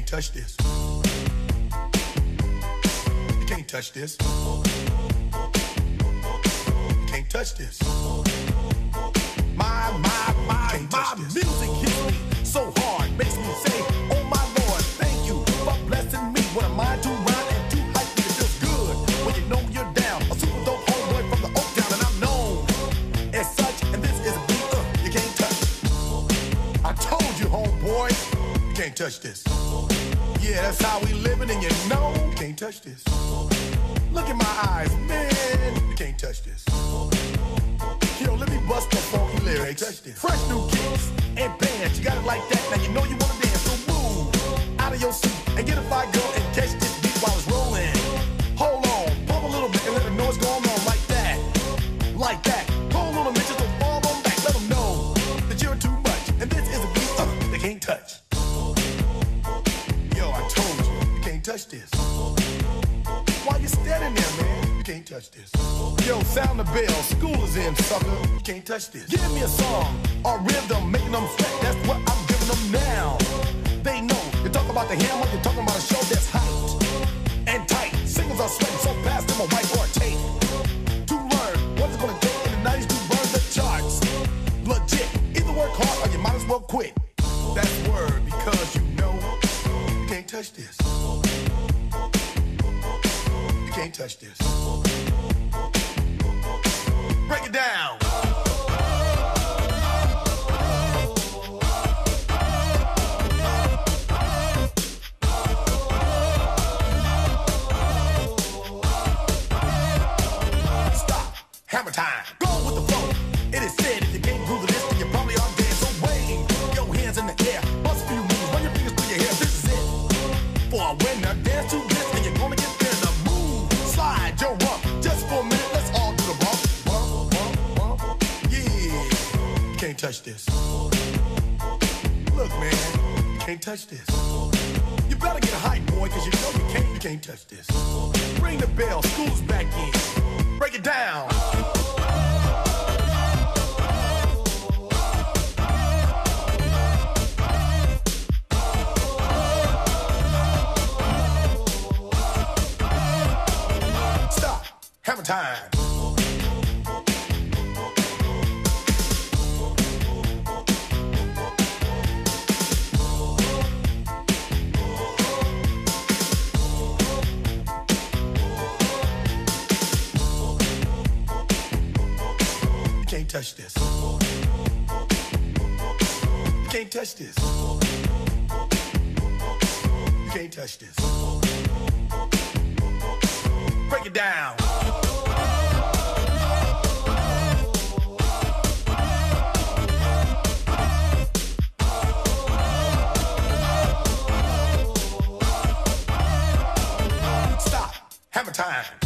touch this. You can't touch this. You can't touch this. My music hits me so hard, makes me say, oh my Lord, thank you for blessing me. What am I to rhyme and too hype? It feels good when you know you're down. A super dope homeboy from the Oak Town, and I'm known as such. And this is a beat you can't touch. I told you, homeboy, you can't touch this. Yeah, that's how we living, and you know you can't touch this. Look in my eyes, man, you can't touch this. Yo, let me bust the funky lyrics. Fresh new kicks and bands, you got it like that. Now you know you wanna dance, so move out of your seat and get a fire girl and catch this beat while it's rolling. Hold on, pump a little bit and let them know what's going on like that. Like that. Pull a little bit, just don't fall on back. Let them know that you're too much. And this is a beat they can't touch. Yo, I told you, you can't touch this. Why you standing there, man? You can't touch this. Yo, sound the bell, school is in, sucker. You can't touch this. Give me a song or rhythm, making them sweat. That's what I'm giving them now. They know. You talk about the hammer, you're talking about a show that's hyped and tight. Singles are sweating so fast, them a whiteboard tape. To learn what's it gonna take in the 90s to burn the charts. Legit. Either work hard or you might as well quit. That's word, because you know you can't touch this. You can't touch this. Break it down. Stop. Hammer time. Go with the flow. It is said if you can't groove the list, then you probably are dead. So wave your hands in the air. Bust a few moves. Run your fingers through your hair. This is it. For a winner, dance to this, and you're gonna get there. The move. Slide your rump. Just for a minute, let's all do the bump. Can't touch this. Look, man, you can't touch this. You better get hype, boy, cause you know you can't touch this. Ring the bell, school's back in. Break it down. Stop. Hammer time. You can't touch this. You can't touch this. You can't touch this. Break it down. Stop. Hammer time.